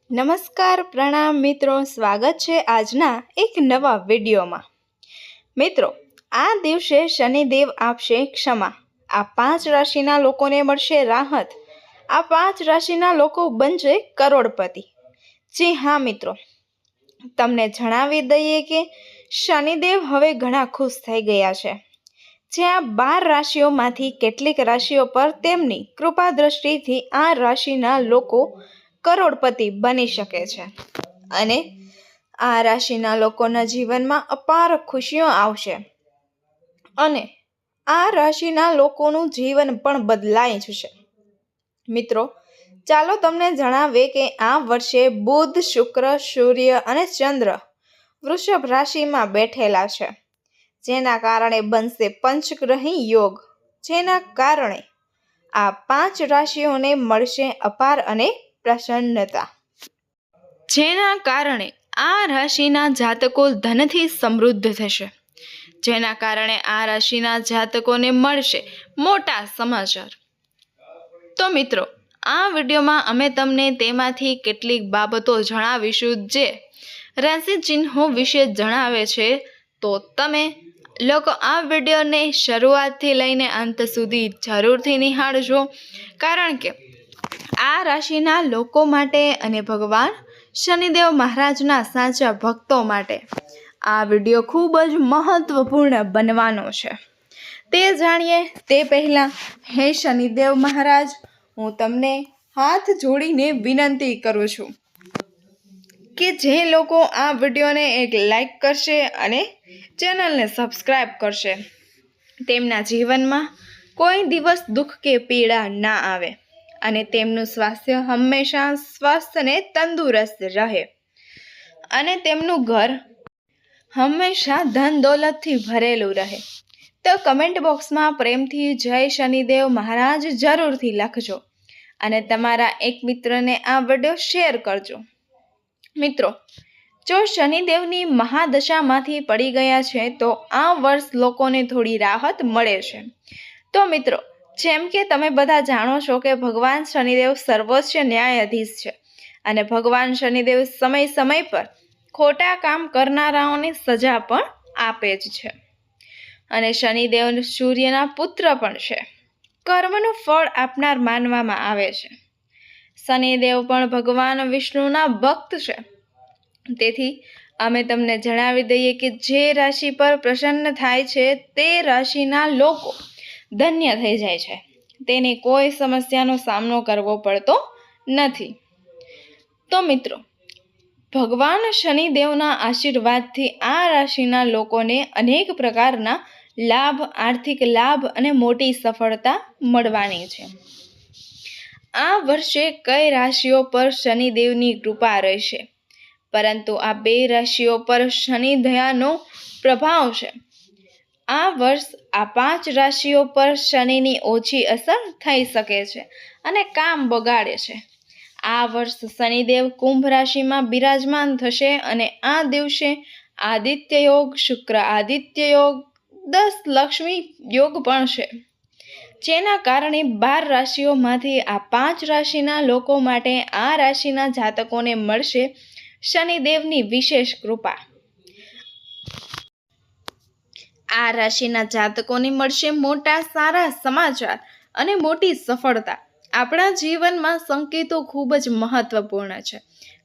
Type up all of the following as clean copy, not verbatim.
નમસ્કાર, પ્રણામ મિત્રો, સ્વાગત છે આજના એક નવા વિડીયોમાં। મિત્રો, આ દિવસે શનિદેવ આપશે ક્ષમા। આ 5 રાશિના લોકોને મળશે રાહત। આ 5 રાશિના લોકો બનશે કરોડપતિ। જી હા મિત્રો, તમને જણાવી દઈએ કે શનિદેવ હવે ઘણા ખુશ થઈ ગયા છે। જ્યાં 12 રાશિઓમાંથી કેટલીક રાશિઓ પર તેમની કૃપા દ્રષ્ટિથી આ રાશિના લોકો કરોડપતિ બની શકે છે અને આ રાશિના લોકોના જીવનમાં અપાર ખુશીઓ આવશે અને આ રાશિના લોકોનું જીવન પણ બદલાઈ જશે। મિત્રો, ચાલો તમને જણાવીએ કે આ વર્ષે બુધ, શુક્ર, સૂર્ય અને ચંદ્ર વૃષભ રાશિમાં બેઠેલા છે, જેના કારણે બનશે પંચગ્રહી યોગ, જેના કારણે આ 5 રાશિઓને મળશે અપાર અને પ્રસન્નતા, જેના કારણે આ રાશિના જાતકો ધનથી સમૃદ્ધ થશે, જેના કારણે આ રાશિના જાતકોને મળશે મોટા સમાચાર। તો મિત્રો, આ વિડીયોમાં અમે તમને તેમાંથી કેટલીક બાબતો જણાવીશું જે રાશિ ચિહ્નો વિશે જણાવે છે। તો તમે લોકો આ વિડીયોને શરૂઆતથી લઈને અંત સુધી જરૂરથી નિહાળજો, કારણ કે આ રાશિના લોકો માટે અને ભગવાન શનિદેવ મહારાજના સાચા ભક્તો માટે આ વિડીયો ખૂબ જ મહત્વપૂર્ણ બનવાનો છે। તે જાણીએ તે પહેલાં, હે શનિદેવ મહારાજ, હું તમને હાથ જોડીને વિનંતી કરું છું કે જે લોકો આ વિડીયોને એક લાઈક કરશે અને ચેનલને સબસ્ક્રાઈબ કરશે, તેમના જીવનમાં કોઈ દિવસ દુઃખ કે પીડા ના આવે અને તેમનું સ્વાસ્થ્ય હંમેશા સ્વસ્થ અને તંદુરસ્ત રહે અને તેમનું ઘર હંમેશા ધન દોલતથી ભરેલું રહે। તો કમેન્ટ બોક્સમાં પ્રેમથી જય શનિદેવ મહારાજ જરૂરથી લખજો અને તમારા એક મિત્રને આ વિડીયો શેર કરજો। મિત્રો, જો શનિદેવની મહાદશામાંથી પડી ગયા છે તો આ વર્ષ લોકોને થોડી રાહત મળે છે। તો મિત્રો, જેમ કે તમે બધા જાણો છો કે ભગવાન શનિદેવ સર્વોચ્ચ ન્યાયાધીશ છે અને ભગવાન શનિદેવ સમય સમય પર ખોટા કામ કરનારાઓને સજા પણ આપે જ છે અને શનિદેવ સૂર્યના પુત્ર પણ છે, કર્મનું ફળ આપનાર માનવામાં આવે છે। શનિદેવ પણ ભગવાન વિષ્ણુના ભક્ત છે, તેથી અમે તમને જણાવી દઈએ કે જે રાશિ પર પ્રસન્ન થાય છે તે રાશિના લોકો ધન્ય થઈ જાય છે, તેની કોઈ સમસ્યાનો સામનો કરવો પડતો નથી। તો મિત્રો, ભગવાન શનિદેવના આશીર્વાદથી આ રાશિના લોકોને અનેક પ્રકારના લાભ, આર્થિક લાભ અને મોટી સફળતા મળવાની છે। આ વર્ષે કઈ રાશિઓ પર શનિદેવની કૃપા રહેશે, પરંતુ આ 2 રાશિઓ પર શનિ દયાનો પ્રભાવ છે। આ વર્ષ આ 5 રાશિઓ પર શનિની ઓછી અસર થઈ શકે છે અને કામ બગાડે છે। આ વર્ષ શનિદેવ કુંભ રાશિમાં બિરાજમાન થશે અને આ દિવસે આદિત્ય યોગ, શુક્ર આદિત્ય યોગ, 10 લક્ષ્મી યોગ પણ છે, જેના કારણે 12 રાશિઓમાંથી આ 5 રાશિના લોકો માટે આ રાશિના જાતકોને મળશે શનિદેવની વિશેષ કૃપા। આ રાશિના જાતકોને મળશે મોટા સારા સમાચાર અને મોટી સફળતા। આપણા જીવનમાં સંકેતો ખૂબ જ મહત્વપૂર્ણ છે,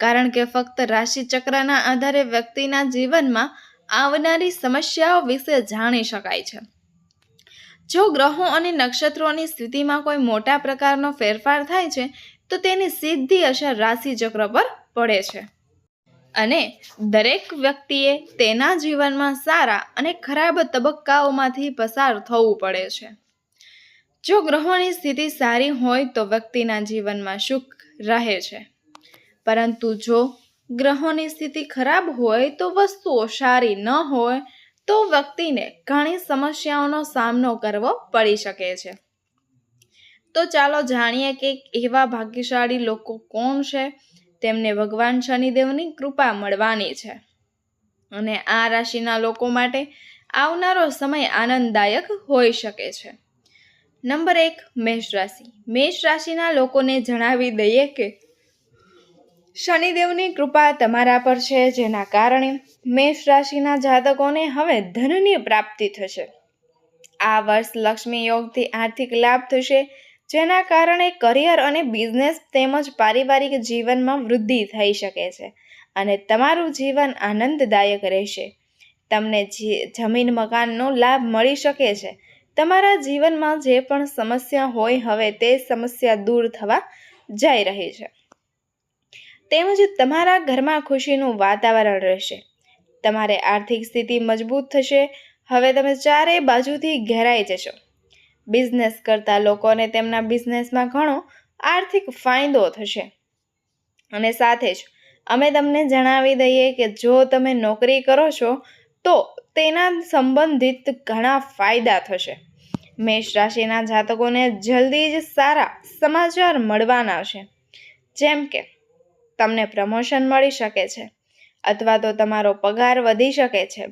કારણ કે ફક્ત રાશિ ચક્રના આધારે વ્યક્તિના જીવનમાં આવનારી સમસ્યાઓ વિશે જાણી શકાય છે। જો ગ્રહો અને નક્ષત્રોની સ્થિતિમાં કોઈ મોટા પ્રકારનો ફેરફાર થાય છે તો તેની સીધી અસર રાશિ ચક્ર પર પડે છે અને દરેક વ્યક્તિએ તેના જીવનમાં સારા અને ખરાબ તબક્કાઓમાંથી પસાર થવું પડે છે। જો ગ્રહોની સ્થિતિ સારી હોય તો વ્યક્તિના જીવનમાં સુખ રહે છે, પરંતુ જો ગ્રહોની સ્થિતિ ખરાબ હોય તો વસ્તુઓ સારી ન હોય તો વ્યક્તિને ઘણી સમસ્યાઓનો સામનો કરવો પડી શકે છે। તો ચાલો જાણીએ કે એવા ભાગ્યશાળી લોકો કોણ છે, તેમને ભગવાન શનિદેવની કૃપા મળવાની છે અને આ રાશિના લોકો માટે આવનારો સમય આનંદદાયક હોઈ શકે છે। નંબર 1, મેષ રાશિ। મેષ રાશિના લોકોને જણાવી દઈએ કે શનિદેવની કૃપા તમારા પર છે, જેના કારણે મેષ રાશિના જાતકોને હવે ધનની પ્રાપ્તિ થશે. આ વર્ષ લક્ષ્મી યોગથી આર્થિક લાભ થશે, જેના કારણે કરિયર અને બિઝનેસ તેમજ પારિવારિક જીવનમાં વૃદ્ધિ થઈ શકે છે અને તમારું જીવન આનંદદાયક રહેશે. તમને જમીન મકાનનો લાભ મળી શકે છે. તમારા જીવનમાં જે પણ સમસ્યા હોય હવે તે સમસ્યા દૂર થવા જઈ રહી છે. તેમજ તમારા ઘરમાં ખુશીનું વાતાવરણ રહેશે. તમારી આર્થિક સ્થિતિ મજબૂત થશે. હવે તમે ચારે બાજુથી ઘેરાઈ જશો. બિઝનેસ કરતા લોકોને તેમના બિઝનેસમાં ઘણો આર્થિક ફાયદો થશે. અને સાથે જ અમે તમને જણાવી દઈએ કે જો તમે નોકરી કરો છો તો તેના સંબંધિત ઘણા ફાયદા થશે. મેષ રાશિના જાતકોને જલ્દી જ સારા સમાચાર મળવાના છે, જેમ કે તમને પ્રમોશન મળી શકે છે અથવા તો તમારો પગાર વધી શકે છે.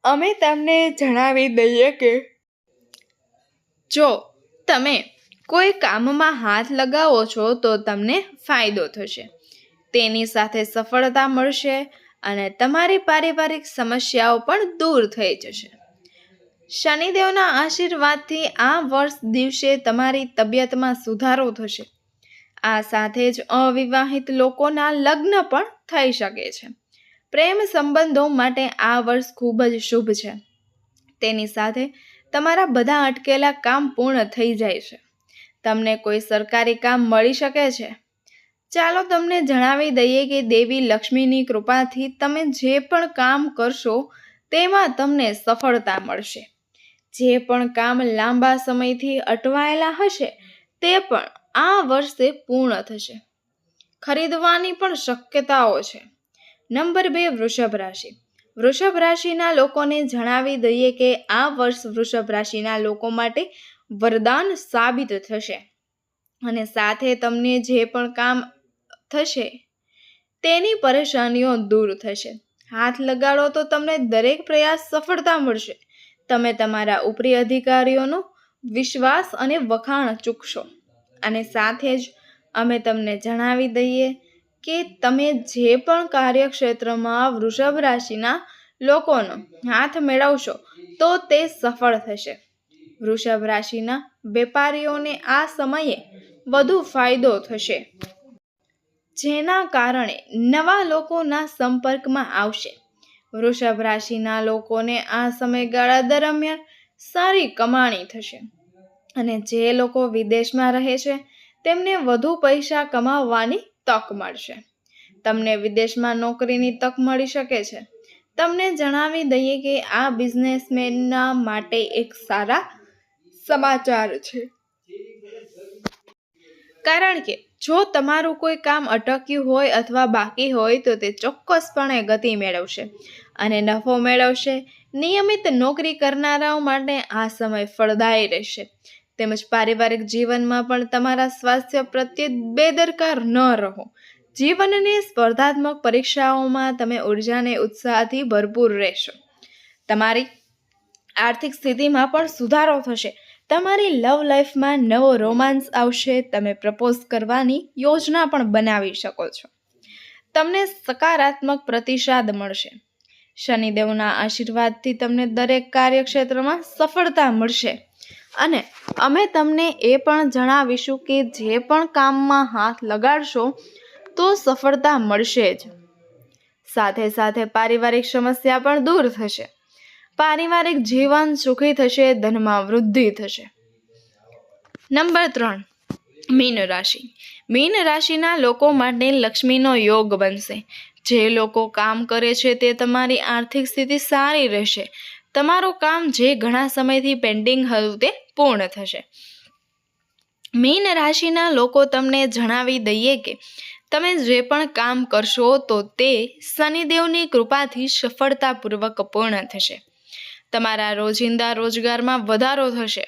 અમે તમને જણાવી દઈએ કે જો તમે કોઈ કામમાં હાથ લગાવો છો તો તમને ફાયદો થશે. તેની સાથે સફળતા મળશે અને તમારી પારિવારિક સમસ્યાઓ પણ દૂર થઈ જશે. શનિદેવના આશીર્વાદથી આ વર્ષ દિવસે તમારી તબિયતમાં સુધારો થશે. આ સાથે જ અવિવાહિત લોકોના લગ્ન પણ થઈ શકે છે. પ્રેમ સંબંધો માટે આ વર્ષ ખૂબ જ શુભ છે. તેની સાથે તમારા બધા અટકેલા કામ પૂર્ણ થઈ જાય છે. તમને કોઈ સરકારી કામ મળી શકે છે. ચાલો તમને જણાવી દઈએ કે દેવી લક્ષ્મીની કૃપાથી તમે જે પણ કામ કરશો તેમાં તમને સફળતા મળશે. જે પણ કામ લાંબા સમયથી અટવાયેલા હશે તે પણ આ વર્ષે પૂર્ણ થશે. ખરીદવાની પણ શક્યતાઓ છે. નંબર 2, વૃષભ રાશિ. વૃષભ રાશિના લોકોને જણાવી દઈએ કે આ વર્ષ વૃષભ રાશિના લોકો માટે વરદાન સાબિત થશે અને સાથે તમને જે પણ કામ થશે તેની પરેશાનીઓ દૂર થશે. હાથ લગાડો તો તમને દરેક પ્રયાસ સફળતા મળશે. તમે તમારા ઉપરી અધિકારીઓનો વિશ્વાસ અને વખાણ ચૂકશો અને સાથે જ અમે તમને જણાવી દઈએ કે તમે જે પણ કાર્યક્ષેત્રમાં વૃષભ રાશિના લોકોનો હાથ મેળવશો તો તે સફળ થશે. વૃષભ રાશિના વેપારીઓને આ સમયે વધુ ફાયદો થશે, જેના કારણે નવા લોકોના સંપર્કમાં આવશે. વૃષભ રાશિના લોકોને આ સમયગાળા દરમિયાન સારી કમાણી થશે અને જે લોકો વિદેશમાં રહે છે તેમને વધુ પૈસા કમાવવાની તક મળશે. તમને વિદેશમાં નોકરીની તક મળી શકે છે. તમને જણાવી દઈએ કે આ બિઝનેસમેનના માટે એક સારા સમાચાર છે, કારણ કે જો તમારું કોઈ કામ અટક્યું હોય અથવા બાકી હોય તો તે ચોક્કસપણે ગતિ મેળવશે અને નફો મેળવશે. નિયમિત નોકરી કરનારાઓ માટે આ સમય ફળદાયી રહેશે. તેમજ પારિવારિક જીવનમાં પણ તમારા સ્વાસ્થ્ય પ્રત્યે બેદરકાર ન રહો. જીવનની સ્પર્ધાત્મક પરીક્ષાઓમાં તમે ઉર્જાને ઉત્સાહથી ભરપૂર રહેશો. તમારી આર્થિક સ્થિતિમાં પણ સુધારો થશે. તમારી લવ લાઈફમાં નવો રોમાન્સ આવશે. તમે પ્રપોઝ કરવાની યોજના પણ બનાવી શકો છો. તમને સકારાત્મક પ્રતિસાદ મળશે. શનિદેવના આશીર્વાદથી તમને દરેક કાર્યક્ષેત્રમાં સફળતા મળશે અને અમે તમને એ પણ જણાવીશું કે જે પણ કામમાં હાથ લગાડશો તો સફળતા મળશે જ. સાથે સાથે પારિવારિક સમસ્યા પણ દૂર થશે. પારિવારિક જીવન સુખી થશે. ધનમાં વૃદ્ધિ થશે. નંબર 3, મીન રાશિ. મીન રાશિના લોકો માટે લક્ષ્મીનો યોગ બનશે. જે લોકો કામ કરે છે તે તમારી આર્થિક સ્થિતિ સારી રહેશે. તમારું કામ જે ઘણા સમયથી પેન્ડિંગ હતું તે પૂર્ણ થશે. મીન રાશિના લોકો તમને જણાવી દઈએ કે તમે જે પણ કામ કરશો તો તે શનિદેવની કૃપાથી સફળતાપૂર્વક પૂર્ણ થશે. તમારા રોજિંદા રોજગારમાં વધારો થશે.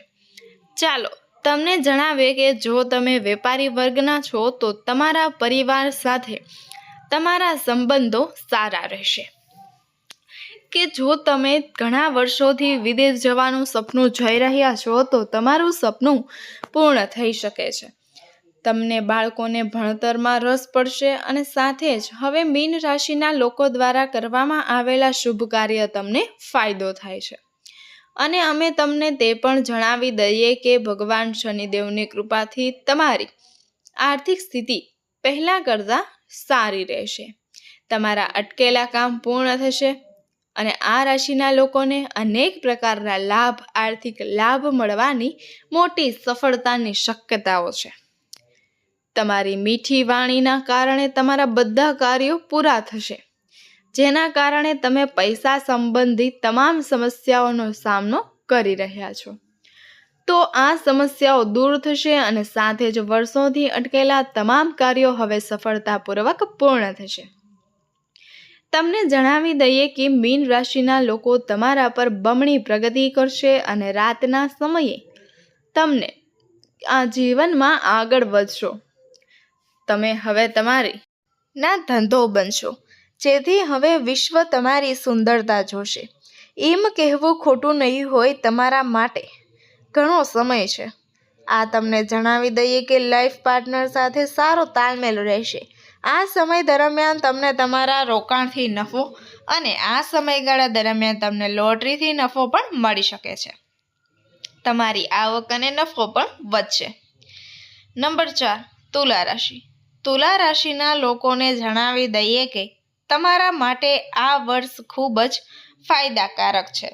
ચાલો તમને જણાવે કે જો તમે વેપારી વર્ગના છો તો તમારા પરિવાર સાથે તમારા સંબંધો સારા રહેશે. કે જો તમે ઘણા વર્ષોથી વિદેશ જવાનું સપનું જોઈ રહ્યા છો તો તમારું સપનું પૂર્ણ થઈ શકે છે. તમને બાળકોને ભણતરમાં રસ પડશે અને સાથે જ હવે મીન રાશિના લોકો દ્વારા કરવામાં આવેલા શુભ કાર્ય તમને ફાયદો થાય છે. અને અમે તમને તે પણ જણાવી દઈએ કે ભગવાન શનિદેવની કૃપાથી તમારી આર્થિક સ્થિતિ પહેલાં કરતાં સારી રહેશે. તમારા અટકેલા કામ પૂર્ણ થશે અને આ રાશિના લોકોને અનેક પ્રકારના લાભ, આર્થિક લાભ મળવાની મોટી સફળતાની શક્યતાઓ છે. તમારી મીઠી વાણીના કારણે તમારા બધા કાર્યો પૂરા થશે, જેના કારણે તમે પૈસા સંબંધિત તમામ સમસ્યાઓનો સામનો કરી રહ્યા છો. તો આ સમસ્યાઓ દૂર થશે અને સાથે જ વર્ષોથી અટકેલા તમામ કાર્યો હવે સફળતાપૂર્વક પૂર્ણ થશે. તમને જણાવી દઈએ કે મીન રાશિના લોકો તમારા પર બમણી પ્રગતિ કરશે અને રાતના સમયે તમને આ જીવનમાં આગળ વધશો. તમે હવે તમારી ના ધંધો બનશો, જેથી હવે વિશ્વ તમારી સુંદરતા જોશે. એમ કહેવું ખોટું નહીં હોય, તમારા માટે ઘણો સમય છે. આ તમને જણાવી દઈએ કે લાઈફ પાર્ટનર સાથે સારો તાલમેલ રહેશે. આ સમય દરમિયાન તમને તમારા રોકાણથી નફો અને આ સમયગાળા દરમિયાન તમને લોટરીથી નફો પણ મળી શકે છે. તમારી આવક અને નફો પણ વધશે. નંબર 4, તુલા રાશિ. તુલા રાશિના લોકોને જણાવી દઈએ કે તમારા માટે આ વર્ષ ખૂબ જ ફાયદાકારક છે.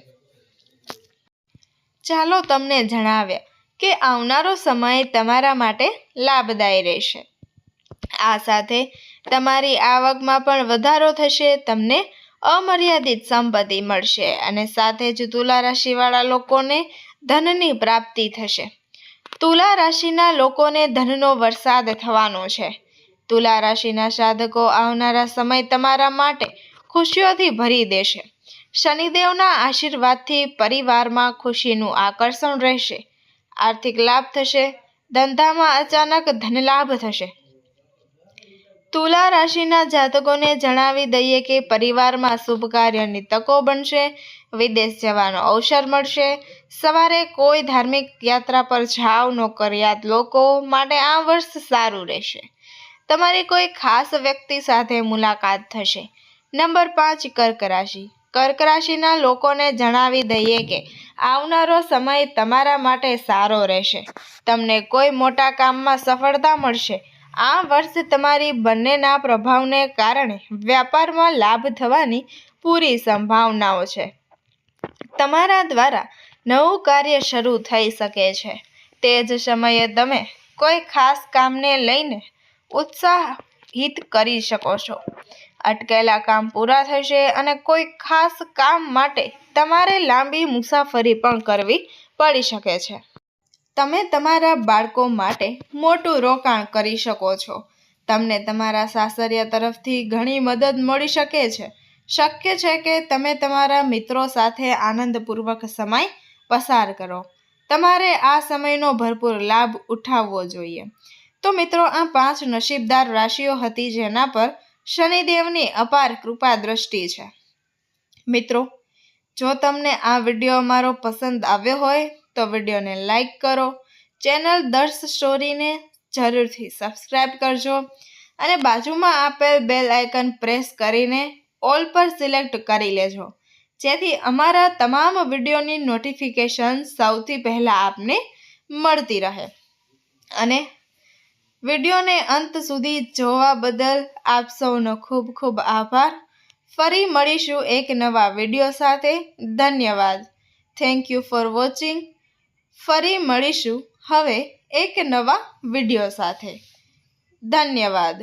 ચાલો તમને જણાવ્યા કે આવનારો સમય તમારા માટે લાભદાયી રહેશે. આ સાથે તમારી આવકમાં પણ વધારો થશે, તમને અમર્યાદિત સંપત્તિ મળશે અને સાથે જ તુલા રાશિવાળા લોકોને ધનની પ્રાપ્તિ થશે. તુલા રાશિના લોકોને ધનનો વરસાદ થવાનો છે. તુલા રાશિના સાધકો આવનારા સમય તમારા માટે ખુશીઓથી ભરી દેશે. શનિદેવના આશીર્વાદથી પરિવારમાં ખુશીનું આકર્ષણ રહેશે. આર્થિક લાભ થશે. ધંધામાં અચાનક ધનલાભ થશે. તુલા રાશિના જાતકોને જણાવી દઈએ કે પરિવારમાં શુભ કાર્યની તકો બનશે. વિદેશ જવાનો અવસર મળશે. સવારે કોઈ ધાર્મિક યાત્રા પર જાવ. નોકરિયાત લોકો માટે આ વર્ષ સારું રહેશે. તમારી કોઈ ખાસ વ્યક્તિ સાથે મુલાકાત થશે. નંબર 5, કર્ક રાશિ. કર્ક રાશિના લોકોને જણાવી દઈએ કે આવનારો સમય તમારા માટે સારો રહેશે. તમને કોઈ મોટા કામમાં સફળતા મળશે. આ વર્ષ તમારી બંનેના પ્રભાવને કારણે વ્યાપારમાં લાભ થવાની પૂરી સંભાવનાઓ છે. તમારા દ્વારા નવું કાર્ય શરૂ થઈ શકે છે. તે જ સમયે તમે કોઈ ખાસ કામને લઈને ઉત્સાહિત કરી શકો છો. અટકેલા કામ પૂરા થશે અને કોઈ ખાસ કામ માટે તમારે લાંબી મુસાફરી પણ કરવી પડી શકે છે. તમે તમારા બાળકો માટે મોટું રોકાણ કરી શકો છો. તમને તમારા સાસરિયા તરફથી ઘણી મદદ મળી શકે છે. શક્ય છે કે તમે તમારા મિત્રો સાથે આનંદપૂર્વક સમય પસાર કરો. તમારે આ સમયનો ભરપૂર લાભ ઉઠાવવો જોઈએ. તો મિત્રો, આ 5 નસીબદાર રાશિઓ હતી જેના પર શનિદેવની અપાર કૃપા દ્રષ્ટિ છે. મિત્રો, જો તમને આ વિડીયો અમારો પસંદ આવ્યો હોય તો વિડીયોને લાઈક કરો. ચેનલ દર્શ સ્ટોરીને જરૂરથી સબસ્ક્રાઈબ કરજો અને બાજુમાં આપેલ બેલ આઇકન પ્રેસ કરીને ઓલ પર સિલેક્ટ કરી લેજો, જેથી અમારા તમામ વિડીયોની નોટિફિકેશન સૌથી પહેલાં આપને મળતી રહે. અને વિડીયોને અંત સુધી જોવા બદલ આપ સૌનો ખૂબ ખૂબ આભાર. ફરી મળીશું એક નવા વિડીયો સાથે. ધન્યવાદ. Thank you for watching. ફરી મળીશું હવે એક નવા વિડીયો સાથે. ધન્યવાદ.